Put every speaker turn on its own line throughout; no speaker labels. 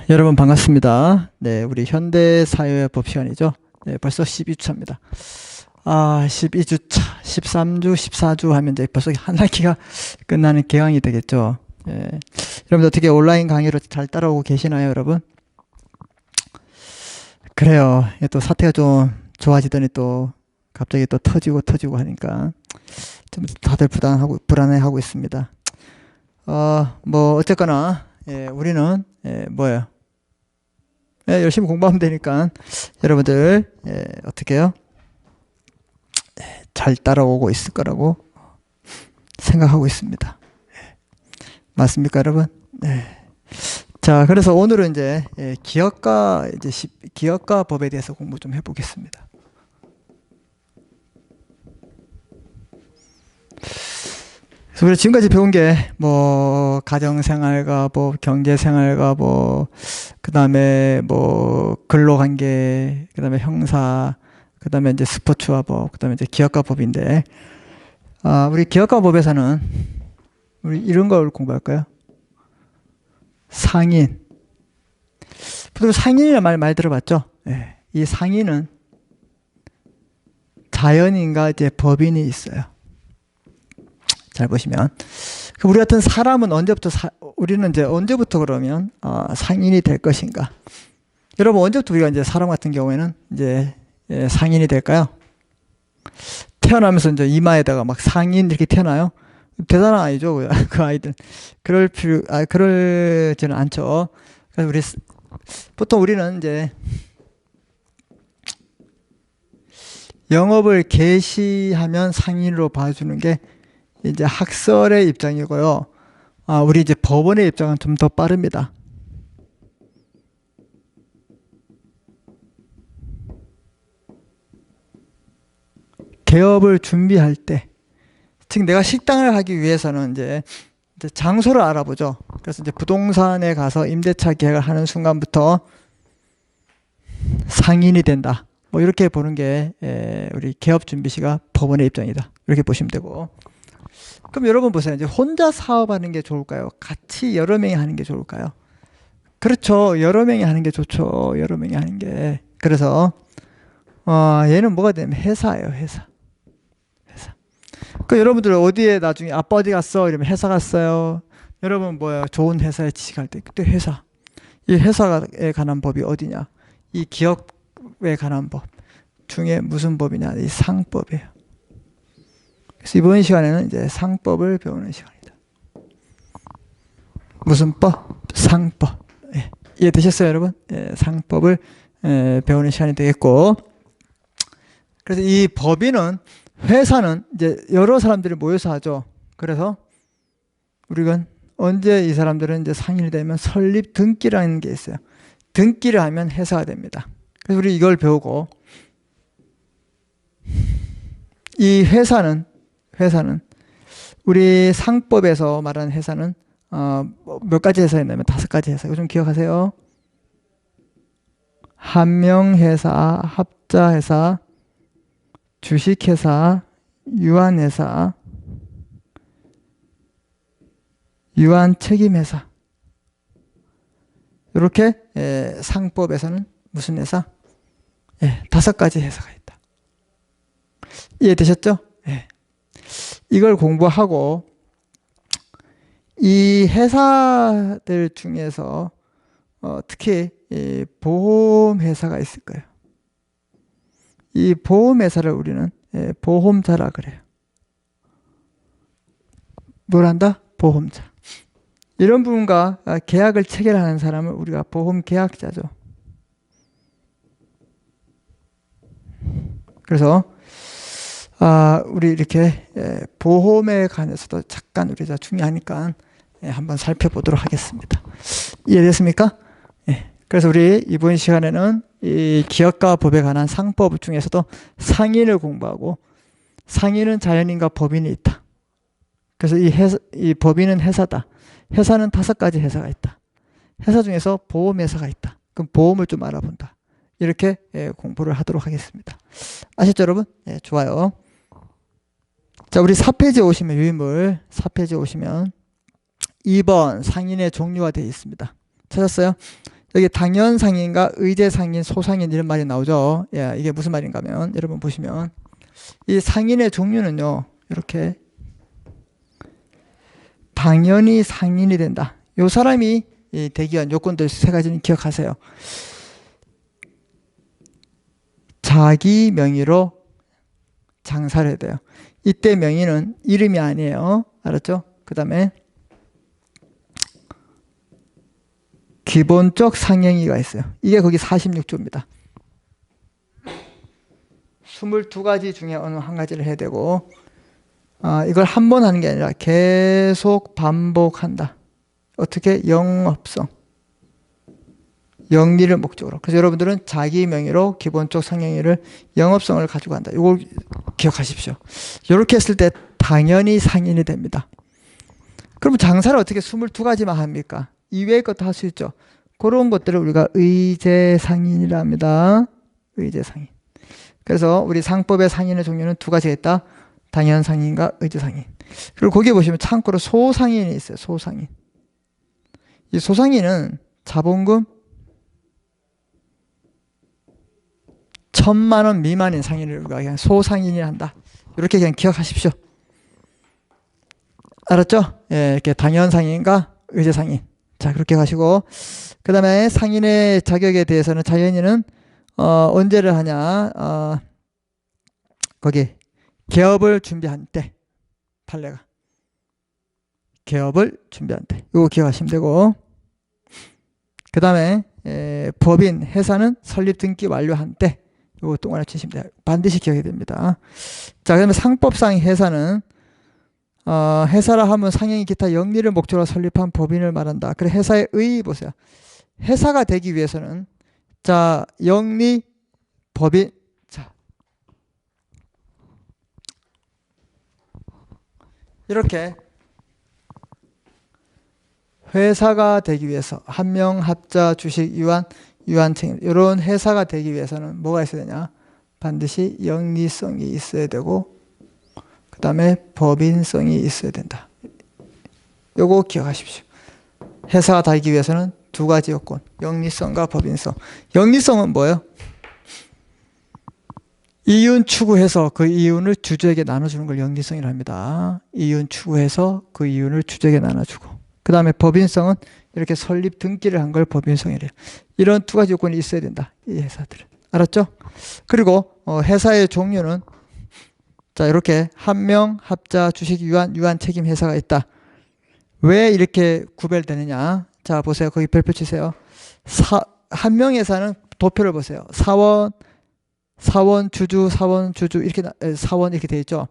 여러분 반갑습니다. 네, 우리 현대사회법 시간이죠. 네, 벌써 12주차입니다. 12주차, 13주, 14주 하면 이제 벌써 한 학기가 끝나는 개강이 되겠죠. 예. 여러분들 어떻게 온라인 강의로 잘 따라오고 계시나요, 여러분? 그래요. 또 사태가 좀 좋아지더니 또 갑자기 또 터지고 하니까 좀 다들 불안해하고 있습니다. 뭐 어쨌거나 우리는 뭐예요? 열심히 공부하면 되니까 여러분들 어떻게 해요? 잘 따라오고 있을 거라고 생각하고 있습니다. 맞습니까, 여러분? 자, 그래서 오늘은 이제 기업가 법에 대해서 공부 좀 해보겠습니다. 그래서 우리 지금까지 배운 게 뭐 가정생활가법, 경제생활가법, 그다음에 뭐 근로관계, 그다음에 형사, 그다음에 이제 스포츠화법, 그다음에 이제 기업가법인데, 우리 기업가법에서는 우리 이런 걸 공부할까요? 상인. 보통 상인이라는 말 많이 들어봤죠? 네. 이 상인은 자연인과 이제 법인이 있어요. 잘 보시면 우리 같은 사람은 우리는 이제 언제부터 그러면 상인이 될 것인가? 여러분 언제부터 우리가 이제 사람 같은 경우에는 이제 상인이 될까요? 태어나면서 이제 이마에다가 막 상인 이렇게 태어나요? 대단한 아이죠, 그 아이들. 그러지는 않죠. 그래서 보통 우리는 이제 영업을 개시하면 상인으로 봐주는 게 이제 학설의 입장이고요. 우리 이제 법원의 입장은 좀 더 빠릅니다. 개업을 준비할 때, 즉 내가 식당을 하기 위해서는 이제 장소를 알아보죠. 그래서 이제 부동산에 가서 임대차 계약을 하는 순간부터 상인이 된다. 뭐 이렇게 보는 게 우리 개업 준비시가 법원의 입장이다. 이렇게 보시면 되고. 그럼 여러분 보세요. 이제 혼자 사업하는 게 좋을까요? 같이 여러 명이 하는 게 좋을까요? 그렇죠. 여러 명이 하는 게 좋죠. 여러 명이 하는 게. 그래서 얘는 뭐가 되면 회사예요. 회사. 그 여러분들 어디에 나중에 아빠 어디 갔어? 이러면 회사 갔어요. 여러분 뭐야? 좋은 회사에 취직할 때 그때 회사. 이 회사에 관한 법이 어디냐? 이 기업에 관한 법 중에 무슨 법이냐? 이 상법이에요. 그래서 이번 시간에는 이제 상법을 배우는 시간이다. 무슨 법? 상법. 이해되셨어요, 여러분? 상법을 배우는 시간이 되겠고, 그래서 이 법인은 회사는 이제 여러 사람들이 모여서 하죠. 그래서 우리가 언제 이 사람들은 이제 상인이 되면 설립 등기라는 게 있어요. 등기를 하면 회사가 됩니다. 그래서 우리 이걸 배우고, 이 회사는 우리 상법에서 말하는 회사는 몇 가지 회사였냐면 5가지 회사. 이거 좀 기억하세요. 한명회사, 합자회사, 주식회사, 유한회사, 유한책임회사. 이렇게 상법에서는 무슨 회사? 5가지 회사가 있다. 이해되셨죠? 이걸 공부하고 이 회사들 중에서 특히 이 보험회사가 있을 거예요. 이 보험회사를 우리는 보험자라 그래요. 뭘 한다? 보험자. 이런 분과 계약을 체결하는 사람을 우리가 보험계약자죠. 그래서 우리 이렇게 보험에 관해서도 잠깐 우리가 중요하니까 한번 살펴보도록 하겠습니다. 이해됐습니까? 그래서 우리 이번 시간에는 이 기업가 법에 관한 상법 중에서도 상인을 공부하고, 상인은 자연인과 법인이 있다. 그래서 이 법인은 회사다. 회사는 5가지 회사가 있다. 회사 중에서 보험회사가 있다. 그럼 보험을 좀 알아본다. 이렇게 공부를 하도록 하겠습니다. 아셨죠, 여러분? 좋아요. 자, 우리 4페이지에 오시면 유인물 4페이지에 오시면 2번 상인의 종류가 되어 있습니다. 찾았어요? 여기 당연상인과 의제상인, 소상인 이런 말이 나오죠. 예, 이게 무슨 말인가 하면 여러분 보시면 이 상인의 종류는요. 이렇게 당연히 상인이 된다. 요 사람이 되기 위한 요건들 세 가지는 기억하세요. 자기 명의로 장사를 해야 돼요. 이때 명의는 이름이 아니에요. 알았죠? 그 다음에 기본적 상행위가 있어요. 이게 거기 46조입니다. 22가지 중에 어느 한 가지를 해야 되고 이걸 한 번 하는 게 아니라 계속 반복한다. 어떻게? 영업성. 영리를 목적으로. 그래서 여러분들은 자기 명의로 기본적 상행위를 영업성을 가지고 한다. 이걸 기억하십시오. 이렇게 했을 때 당연히 상인이 됩니다. 그럼 장사를 어떻게 22가지만 합니까? 이외의 것도 할 수 있죠. 그런 것들을 우리가 의제상인이라 합니다. 의제상인. 그래서 우리 상법의 상인의 종류는 두 가지가 있다. 당연상인과 의제상인. 그리고 거기에 보시면 참고로 소상인이 있어요. 소상인. 이 소상인은 자본금 1,000만 원 미만인 상인을 우리가 그냥 소상인이 한다. 이렇게 그냥 기억하십시오. 알았죠? 예, 이렇게 당연상인과 의제상인. 자, 그렇게 가시고, 그 다음에 상인의 자격에 대해서는 자연인은, 언제를 하냐, 거기, 개업을 준비한 때, 판례가. 개업을 준비한 때. 이거 기억하시면 되고, 그 다음에, 법인, 회사는 설립 등기 완료한 때, 이거 동안에 치시면 돼요. 반드시 기억해야 됩니다. 자, 그 다음에 상법상 회사는, 회사라 하면 상행이 기타 영리를 목적으로 설립한 법인을 말한다. 그래 회사의 의 보세요. 회사가 되기 위해서는 자 영리 법인 자 이렇게 회사가 되기 위해서 한명 합자 주식 유한 책임 이런 회사가 되기 위해서는 뭐가 있어야 되냐? 반드시 영리성이 있어야 되고 그 다음에 법인성이 있어야 된다. 요거 기억하십시오. 회사가 되기 위해서는 두 가지 요건. 영리성과 법인성. 영리성은 뭐예요? 이윤 추구해서 그 이윤을 주주에게 나눠주는 걸 영리성이라 합니다. 이윤 추구해서 그 이윤을 주주에게 나눠주고. 그 다음에 법인성은 이렇게 설립 등기를 한 걸 법인성이래요. 이런 두 가지 요건이 있어야 된다. 이 회사들은. 알았죠? 그리고 회사의 종류는 자, 이렇게 한명 합자 주식 유한 책임 회사가 있다. 왜 이렇게 구별되느냐? 자, 보세요. 거기 별표 치세요. 한명 회사는 도표를 보세요. 사원 주주 이렇게 사원 이렇게 돼 있죠.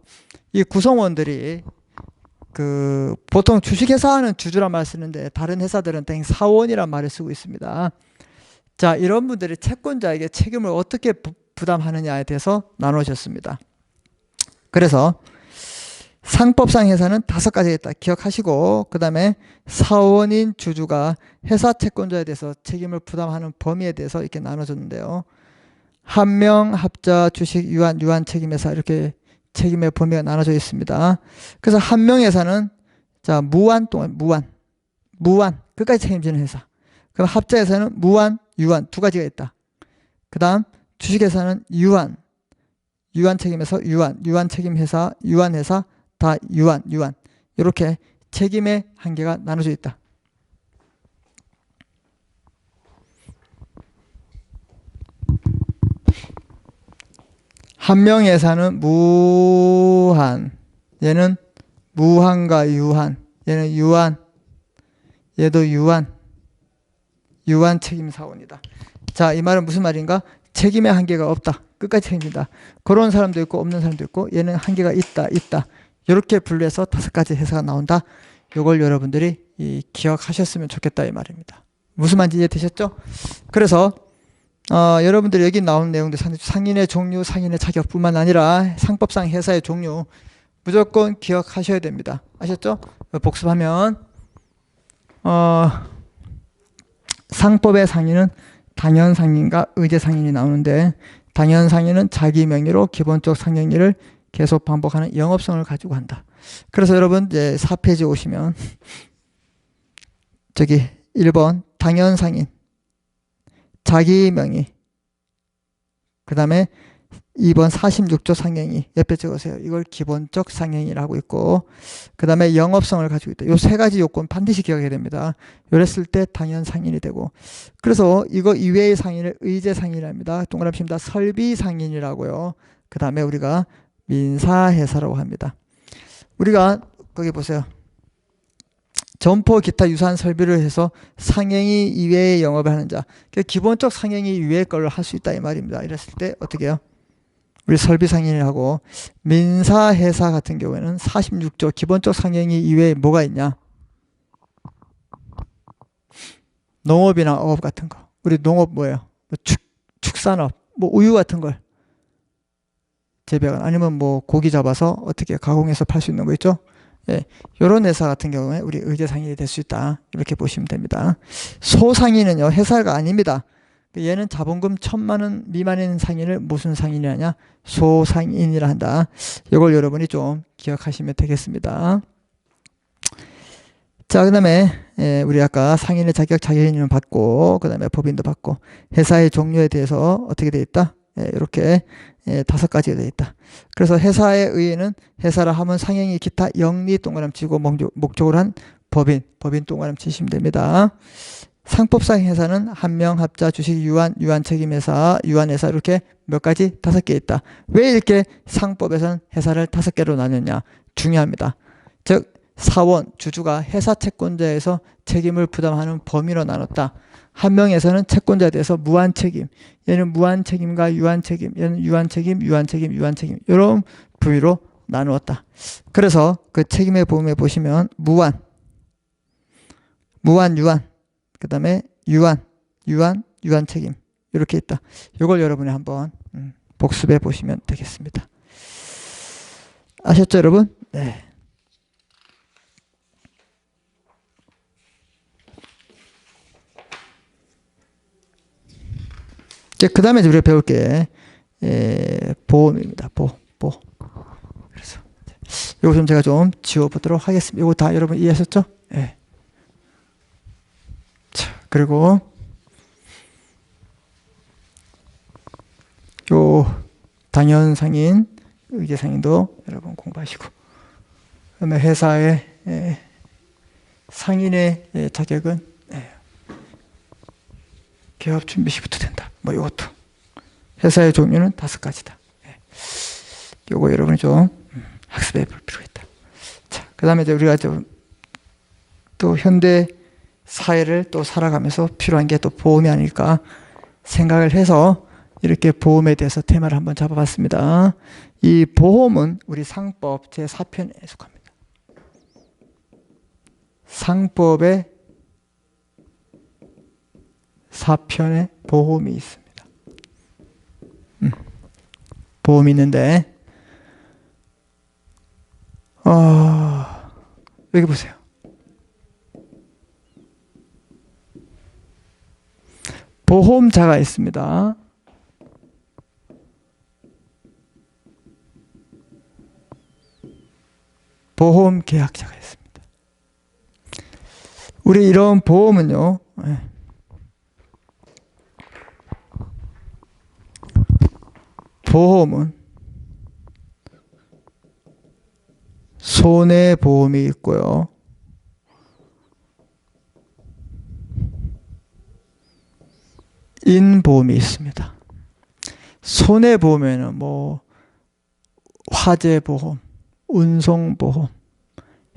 이 구성원들이 보통 주식 회사는 주주란 말을 쓰는데 다른 회사들은 사원이란 말을 쓰고 있습니다. 자, 이런 분들이 채권자에게 책임을 어떻게 부담하느냐에 대해서 나누셨습니다. 그래서 상법상 회사는 5가지가 있다. 기억하시고 그 다음에 사원인 주주가 회사 채권자에 대해서 책임을 부담하는 범위에 대해서 이렇게 나눠줬는데요. 한명 합자 주식 유한 책임 회사 이렇게 책임의 범위가 나눠져 있습니다. 그래서 한명 회사는 자 무한 끝까지 책임지는 회사. 그럼 합자 회사는 무한 유한 두 가지가 있다. 그 다음 주식 회사는 유한 책임에서 유한 책임 회사, 유한 회사, 다 유한. 이렇게 책임의 한계가 나눠져 있다. 한명 회사는 무한, 얘는 무한과 유한, 얘는 유한, 얘도 유한 책임 사원이다. 자, 이 말은 무슨 말인가? 책임의 한계가 없다. 끝까지 책임진다. 그런 사람도 있고 없는 사람도 있고 얘는 한계가 있다. 이렇게 분류해서 5가지 회사가 나온다. 이걸 여러분들이 기억하셨으면 좋겠다 이 말입니다. 무슨 말인지 이해되셨죠? 그래서 여러분들이 여기 나온 내용들 상인의 종류, 상인의 자격뿐만 아니라 상법상 회사의 종류 무조건 기억하셔야 됩니다. 아셨죠? 복습하면 상법의 상인은 당연상인과 의제상인이 나오는데 당연상인은 자기 명의로 기본적 상행위를 계속 반복하는 영업성을 가지고 한다. 그래서 여러분 이제 4페이지 오시면 저기 1번 당연상인, 자기 명의, 그 다음에 2번 46조 상행위 옆에 적으세요. 이걸 기본적 상행위라고 있고, 그 다음에 영업성을 가지고 있다. 요 세 가지 요건 반드시 기억해야 됩니다. 요랬을 때 당연상인이 되고, 그래서 이거 이외의 상인을 의제상인이랍니다. 동그라미 칩니다. 설비상인이라고요. 그 다음에 우리가 민사회사라고 합니다. 우리가 거기 보세요. 점포 기타 유사한 설비를 해서 상행위 이외의 영업을 하는 자, 기본적 상행위 이외의 걸 할 수 있다 이 말입니다. 이랬을 때 어떻게 해요? 우리 설비상인이라고. 민사회사 같은 경우에는 46조 기본적 상행위 이외에 뭐가 있냐? 농업이나 어업 같은 거. 우리 농업 뭐예요? 축산업, 뭐 우유 같은 걸 재배하거나 아니면 뭐 고기 잡아서 어떻게 가공해서 팔 수 있는 거 있죠? 예, 이런 회사 같은 경우에 우리 의제상인이 될 수 있다. 이렇게 보시면 됩니다. 소상인은요, 회사가 아닙니다. 얘는 자본금 1,000만 원 미만인 상인을 무슨 상인이냐? 소상인이라 한다. 이걸 여러분이 좀 기억하시면 되겠습니다. 자, 그 다음에 우리 아까 상인의 자격 자격인을 받고, 그 다음에 법인도 받고, 회사의 종류에 대해서 어떻게 되어 있다? 이렇게 5가지가 되어 있다. 그래서 회사의 의의는 회사라 하면 상행위 기타 영리 동그라미 치고 목적으로 한 법인 동그라미 치시면 됩니다. 상법상 회사는 한명, 합자, 주식, 유한책임회사, 유한회사 이렇게 몇 가지 5개 있다. 왜 이렇게 상법에서는 회사를 5개로 나눴냐? 중요합니다. 즉 사원, 주주가 회사 채권자에서 책임을 부담하는 범위로 나눴다. 한 명에서는 채권자에 대해서 무한책임, 얘는 무한책임과 유한책임, 얘는 유한책임, 이런 부위로 나누었다. 그래서 그 책임의 보험에 보시면 무한, 유한, 그 다음에 유한책임 이렇게 있다. 이걸 여러분이 한번 복습해 보시면 되겠습니다. 아셨죠, 여러분? 네. 그 다음에 우리가 배울 게 보험입니다. 그래서 이거 좀 제가 좀 지워보도록 하겠습니다. 이거 다 여러분 이해하셨죠? 네. 자, 그리고 요 당연상인, 의제상인도 여러분 공부하시고, 그다음에 회사의 상인의 자격은 개업 준비 시부터 된다. 뭐 이것도 회사의 종류는 5가지다. 요거 여러분이 좀 학습해 볼 필요가 있다. 자, 그다음에 이제 우리가 또 현대 사회를 또 살아가면서 필요한 게 또 보험이 아닐까 생각을 해서 이렇게 보험에 대해서 테마를 한번 잡아봤습니다. 이 보험은 우리 상법 제4편에 속합니다. 상법의 4편에 보험이 있습니다. 보험이 있는데 여기 보세요. 보험자가 있습니다. 보험 계약자가 있습니다. 우리 이런 보험은요, 보험은 손해보험이 있고요, 인보험이 있습니다. 손해보험에는 뭐 화재보험, 운송보험,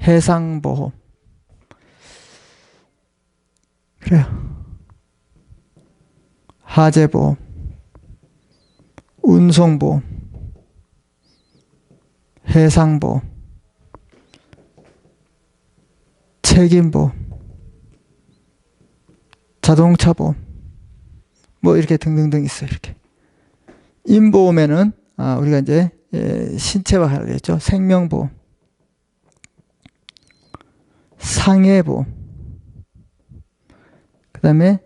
해상보험, 그래요. 화재보험, 운송보험, 해상보험, 책임보험, 자동차보험, 뭐 이렇게 등등등 있어요. 이렇게. 인보험에는 우리가 이제 신체화 하려고 했죠. 생명보험, 상해보험, 그 다음에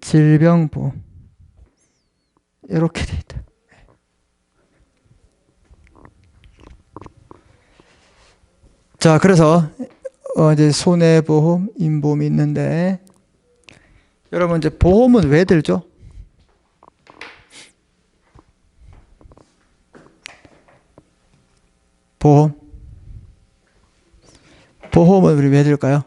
질병보험, 이렇게 돼 있다. 자, 그래서 이제 손해보험, 인보험이 있는데 여러분 이제 보험은 왜 들죠? 보험은 우리 왜 들까요?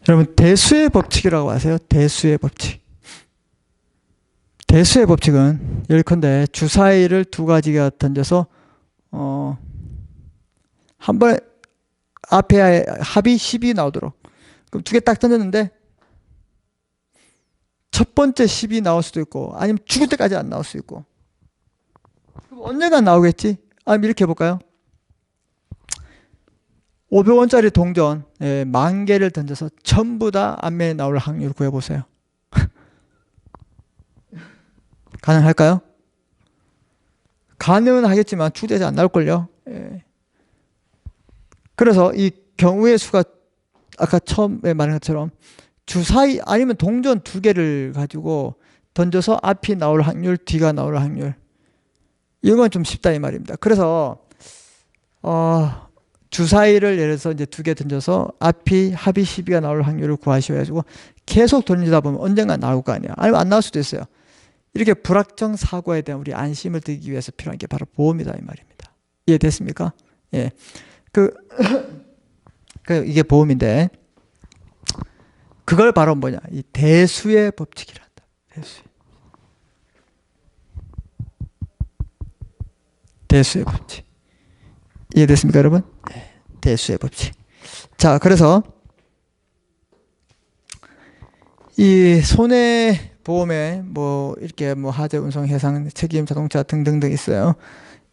여러분 대수의 법칙이라고 아세요? 대수의 법칙. 대수의 법칙은 예컨대 주사위를 두 가지가 던져서 한 번에 앞에 합이 10이 나오도록, 그럼 두 개 딱 던졌는데 첫 번째 10이 나올 수도 있고 아니면 죽을 때까지 안 나올 수 있고, 그럼 언젠가 나오겠지? 아니면 이렇게 해볼까요? 500원짜리 동전 10,000개를 던져서 전부 다 앞면에 나올 확률 구해보세요. 가능할까요? 가능은 하겠지만 죽을 때 안 나올걸요. 그래서 이 경우의 수가 아까 처음에 말한 것처럼 주사위 아니면 동전 두 개를 가지고 던져서 앞이 나올 확률, 뒤가 나올 확률, 이건 좀 쉽다 이 말입니다. 그래서 주사위를 예를 들어서 이제 두 개 던져서 합이 12가 나올 확률을 구하셔가지고 계속 던지다 보면 언젠가 나올 거 아니야. 아니면 안 나올 수도 있어요. 이렇게 불확정 사고에 대한 우리 안심을 드리기 위해서 필요한 게 바로 보험이다 이 말입니다. 이해됐습니까? 예. 이게 보험인데, 그걸 바로 뭐냐? 이 대수의 법칙이란다. 대수의 법칙. 이해됐습니까, 여러분? 네. 대수의 법칙. 자, 그래서 이 손해보험에 뭐 이렇게 뭐 하재, 운송, 해상, 책임, 자동차 등등등 있어요.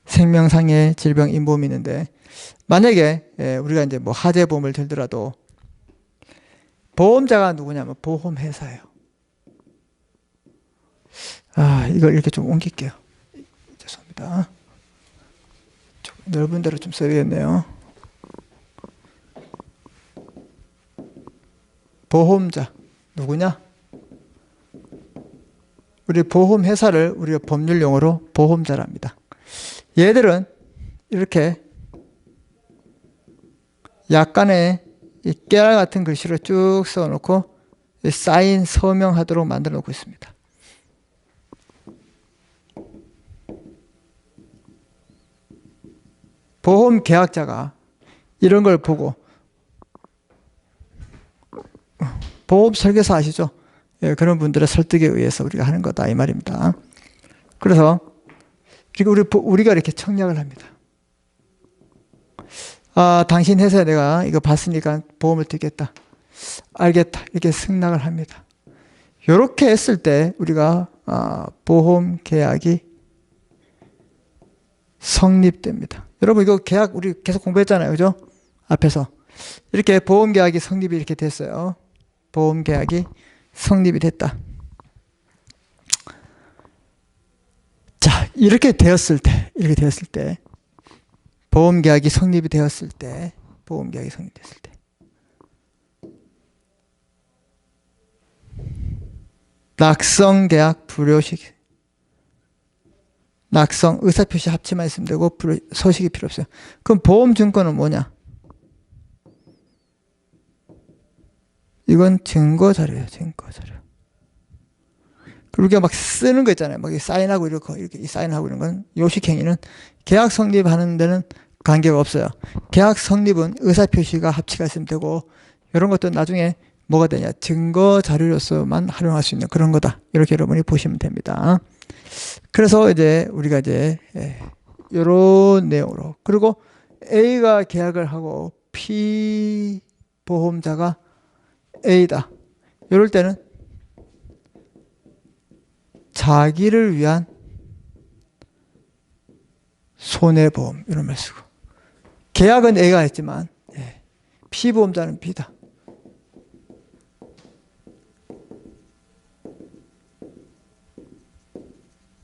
생명상해, 질병, 인보험이 있는데, 만약에 우리가 이제 뭐 하재보험을 들더라도 보험자가 누구냐면 보험회사예요. 이걸 이렇게 좀 옮길게요. 죄송합니다. 좀 넓은 데로 좀 써야겠네요. 보험자 누구냐? 우리 보험회사를 우리가 법률 용어로 보험자랍니다. 얘들은 이렇게 약간의 이 깨알 같은 글씨를 쭉 써놓고 사인 서명하도록 만들어 놓고 있습니다. 보험 계약자가 이런 걸 보고, 보험 설계사 아시죠? 예, 그런 분들의 설득에 의해서 우리가 하는 거다 이 말입니다. 그래서 우리가 이렇게 청약을 합니다. 당신 회사에 내가 이거 봤으니까 보험을 들겠다. 알겠다. 이렇게 승낙을 합니다. 이렇게 했을 때 우리가 보험 계약이 성립됩니다. 여러분 이거 계약 우리 계속 공부했잖아요. 그죠? 앞에서. 이렇게 보험 계약이 성립이 이렇게 됐어요. 보험 계약이 성립이 됐다. 자, 이렇게 되었을 때 보험 계약이 성립이 되었을 때 낙성 계약 불효식, 낙성 의사표시 합치만 있으면 되고 서식이 필요 없어요. 그럼 보험 증권은 뭐냐? 이건 증거 자료예요. 증거 자료. 우리가 막 쓰는 거 있잖아요. 막 사인하고 이렇게 사인하고 이런 건 요식 행위는 계약 성립하는 데는 관계가 없어요. 계약 성립은 의사표시가 합치가 있으면 되고, 이런 것도 나중에 뭐가 되냐? 증거 자료로서만 활용할 수 있는 그런 거다. 이렇게 여러분이 보시면 됩니다. 그래서 이제 우리가 이제 이런 내용으로, 그리고 A가 계약을 하고 피보험자가 A다. 이럴 때는 자기를 위한 손해보험 이런 말 쓰고, 계약은 A가 했지만 피보험자는 B다.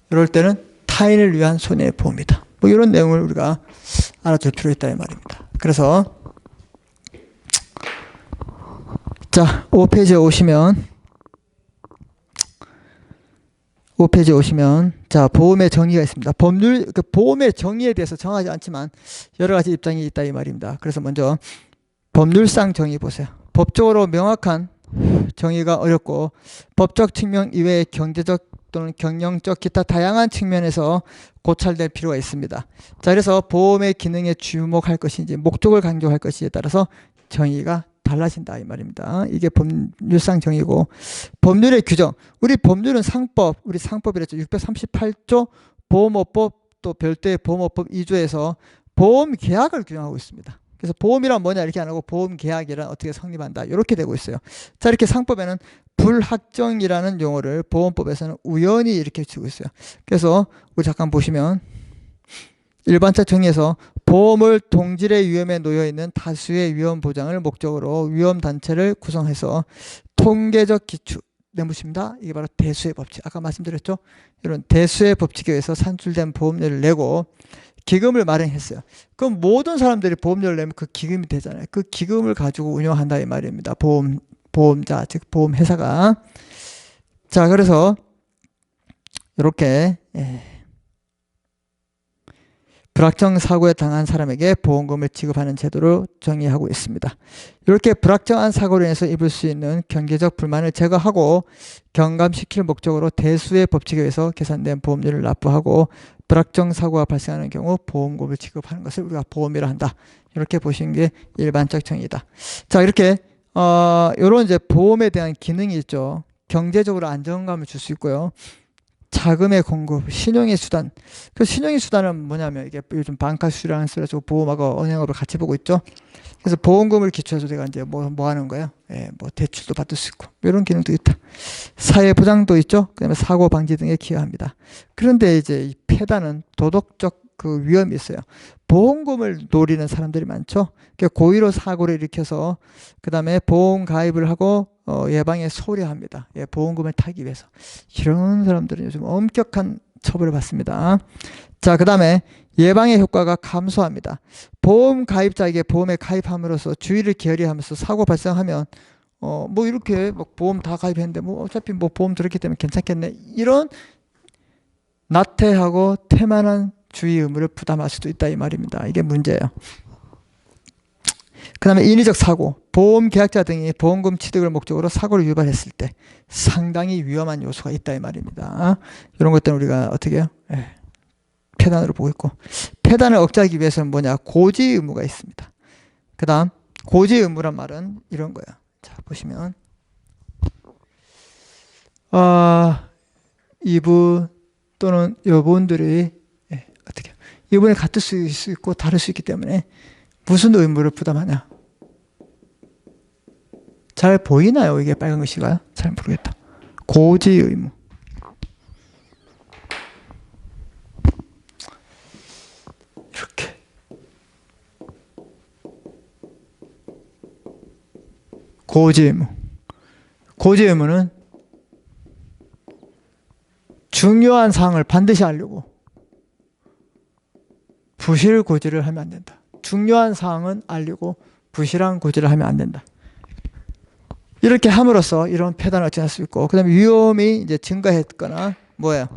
이럴 때는 타인을 위한 손해보험이다. 뭐 이런 내용을 우리가 알아둘 필요 있다 이 말입니다. 그래서 자, 5페이지에 오시면 5페이지 오시면 자 보험의 정의가 있습니다. 법률 그 보험의 정의에 대해서 정하지 않지만 여러 가지 입장이 있다 이 말입니다. 그래서 먼저 법률상 정의 보세요. 법적으로 명확한 정의가 어렵고 법적 측면 이외의 경제적 또는 경영적 기타 다양한 측면에서 고찰될 필요가 있습니다. 자 그래서 보험의 기능에 주목할 것인지 목적을 강조할 것인지에 따라서 정의가 달라진다 이 말입니다. 이게 법률상 정의고 법률의 규정. 우리 법률은 상법, 우리 상법이랬죠. 638조 보험업법 또 별도의 보험업법 2조에서 보험 계약을 규정하고 있습니다. 그래서 보험이란 뭐냐 이렇게 안 하고 보험 계약이란 어떻게 성립한다 이렇게 되고 있어요. 자 이렇게 상법에는 불확정이라는 용어를 보험법에서는 우연히 이렇게 쓰고 있어요. 그래서 우리 잠깐 보시면 일반적 정의에서 보험을 동질의 위험에 놓여 있는 다수의 위험 보장을 목적으로 위험 단체를 구성해서 통계적 기초 내묻습니다. 이게 바로 대수의 법칙. 아까 말씀드렸죠. 이런 대수의 법칙에 의해서 산출된 보험료를 내고 기금을 마련했어요. 그럼 모든 사람들이 보험료를 내면 그 기금이 되잖아요. 그 기금을 가지고 운영한다 이 말입니다. 보험자 즉 보험회사가. 자 그래서 이렇게 불확정 사고에 당한 사람에게 보험금을 지급하는 제도를 정의하고 있습니다. 이렇게 불확정한 사고로 인해서 입을 수 있는 경제적 불만을 제거하고 경감시킬 목적으로 대수의 법칙에 의해서 계산된 보험료를 납부하고 불확정 사고가 발생하는 경우 보험금을 지급하는 것을 우리가 보험이라 한다. 이렇게 보시는 게 일반적 정의다. 자 이렇게 이런 이제 보험에 대한 기능이 있죠. 경제적으로 안정감을 줄 수 있고요. 자금의 공급, 신용의 수단. 그 신용의 수단은 뭐냐면 이게 요즘 방카수라는 써가지고 보험하고 은행업을 같이 보고 있죠. 그래서 보험금을 기초해서 내가 이제 뭐 하는 거예요? 뭐 대출도 받을 수 있고 이런 기능도 있다. 사회 보장도 있죠. 그다음에 사고 방지 등에 기여합니다. 그런데 이제 이 폐단은 도덕적 그 위험이 있어요. 보험금을 노리는 사람들이 많죠. 고의로 사고를 일으켜서 그다음에 보험 가입을 하고 예방에 소홀히합니다. 보험금을 타기 위해서. 이런 사람들은 요즘 엄격한 처벌을 받습니다. 자, 그다음에 예방의 효과가 감소합니다. 보험 가입자에게 보험에 가입함으로써 주의를 게으리하면서 사고 발생하면 뭐 이렇게 뭐 보험 다 가입했는데 뭐 어차피 뭐 보험 들었기 때문에 괜찮겠네. 이런 나태하고 태만한 주의 의무를 부담할 수도 있다 이 말입니다. 이게 문제예요. 그 다음에 인위적 사고, 보험 계약자 등이 보험금 취득을 목적으로 사고를 유발했을 때 상당히 위험한 요소가 있다 이 말입니다. 이런 것들은 우리가 어떻게 해요? 폐단으로 보고 있고, 폐단을 억제하기 위해서는 뭐냐? 고지 의무가 있습니다. 그 다음 고지 의무란 말은 이런 거예요. 자 보시면 이분 또는 여분들이 어떻게 이분이 같을 수 있고 다를 수 있기 때문에 무슨 의무를 부담하냐? 잘 보이나요? 이게 빨간 글씨가요? 잘 모르겠다. 고지 의무. 이렇게. 고지 의무. 고지 의무는 중요한 사항을 반드시 알려고 부실 고지를 하면 안 된다. 중요한 사항은 알리고 부실한 고지를 하면 안 된다. 이렇게 함으로써 이런 폐단을 억제할 수 있고, 그 다음에 위험이 이제 증가했거나 뭐예요?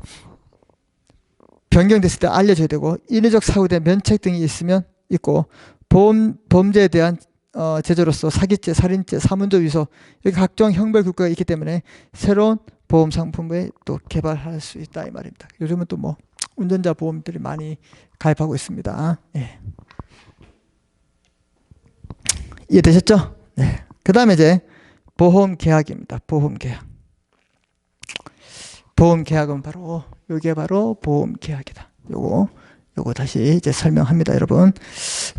변경됐을 때 알려줘야 되고, 인위적 사고에 대한 면책 등이 있으면 있고, 범죄에 대한 제재로서 사기죄, 살인죄, 사문조 위조 이렇게 각종 형벌 국가가 있기 때문에 새로운 보험 상품을 또 개발할 수 있다 이 말입니다. 요즘은 또 뭐 운전자 보험들이 많이 가입하고 있습니다. 이해되셨죠? 네. 그 다음에 이제 보험 계약입니다. 보험 계약. 보험 계약은 바로 이게 바로 보험 계약이다. 요거 다시 이제 설명합니다, 여러분.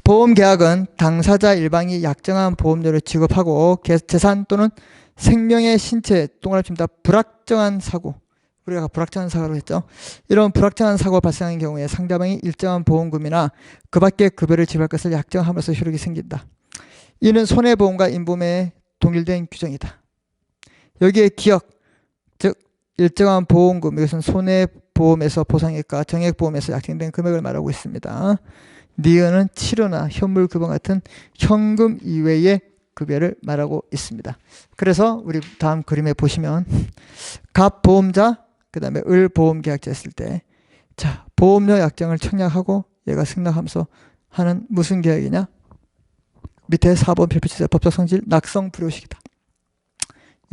보험 계약은 당사자 일방이 약정한 보험료를 지급하고 재산 또는 생명의 신체 동그라칩니다. 불확정한 사고. 우리가 불확정한 사고로 했죠. 이런 불확정한 사고가 발생한 경우에 상대방이 일정한 보험금이나 그 밖의 급여를 지불할 것을 약정함으로써 효력이 생긴다. 이는 손해보험과 인보험에 동일된 규정이다. 여기에 기억, 즉 일정한 보험금, 이것은 손해보험에서 보상액과 정액보험에서 약정된 금액을 말하고 있습니다. 니은은 치료나 현물급여 같은 현금 이외의 급여를 말하고 있습니다. 그래서 우리 다음 그림에 보시면 갑보험자, 그 다음에 을 보험계약자 했을 때, 자, 보험료 약정을 청약하고 얘가 승낙하면서 하는 무슨 계약이냐? 밑에 4번 필표치세 법적 성질 낙성 불효식이다.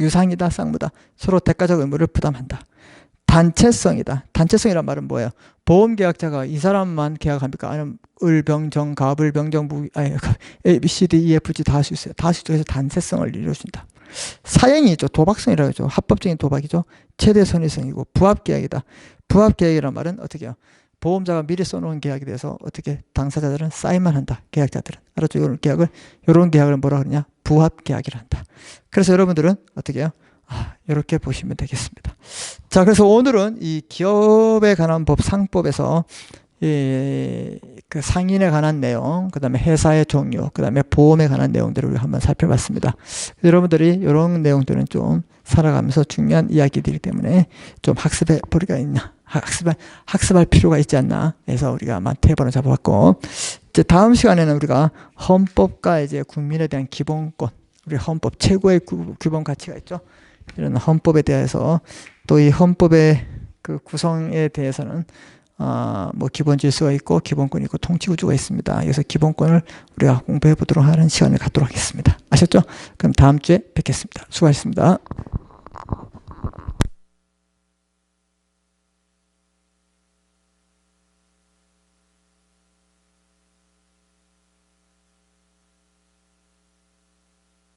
유상이다, 쌍무다. 서로 대가적 의무를 부담한다. 단체성이다. 단체성이란 말은 뭐예요? 보험계약자가 이 사람만 계약합니까? 아니면 을, 병, 정, 갑을, 병정, 무, 아니, A, B, C, D, E, F, G 다 할 수 있어요. 다 할 수 있죠. 그래서 단체성을 이루어준다. 사행이 있죠. 도박성이라고 하죠. 합법적인 도박이죠. 최대 선의성이고 부합계약이다. 부합계약이란 말은 어떻게 해요? 보험자가 미리 써놓은 계약에 대해서 어떻게 당사자들은 사인만 한다. 계약자들은. 알았죠? 이런 계약을 뭐라 그러냐? 부합계약이라 한다. 그래서 여러분들은 어떻게 해요? 이렇게 보시면 되겠습니다. 자, 그래서 오늘은 이 기업에 관한 법 상법에서 그 상인에 관한 내용, 그 다음에 회사의 종류, 그 다음에 보험에 관한 내용들을 우리가 한번 살펴봤습니다. 여러분들이 이런 내용들은 좀 살아가면서 중요한 이야기들이기 때문에 좀 학습해 버리가 있나, 학습할 필요가 있지 않나 해서 우리가 아마 테이블을 잡아봤고, 이제 다음 시간에는 우리가 헌법과 이제 국민에 대한 기본권, 우리 헌법 최고의 규범 가치가 있죠. 이런 헌법에 대해서 또 이 헌법의 그 구성에 대해서는 뭐 기본 질서가 있고 기본권이 있고 통치 구조가 있습니다. 그래서 기본권을 우리가 공부해 보도록 하는 시간을 갖도록 하겠습니다. 아셨죠? 그럼 다음 주에 뵙겠습니다. 수고하셨습니다.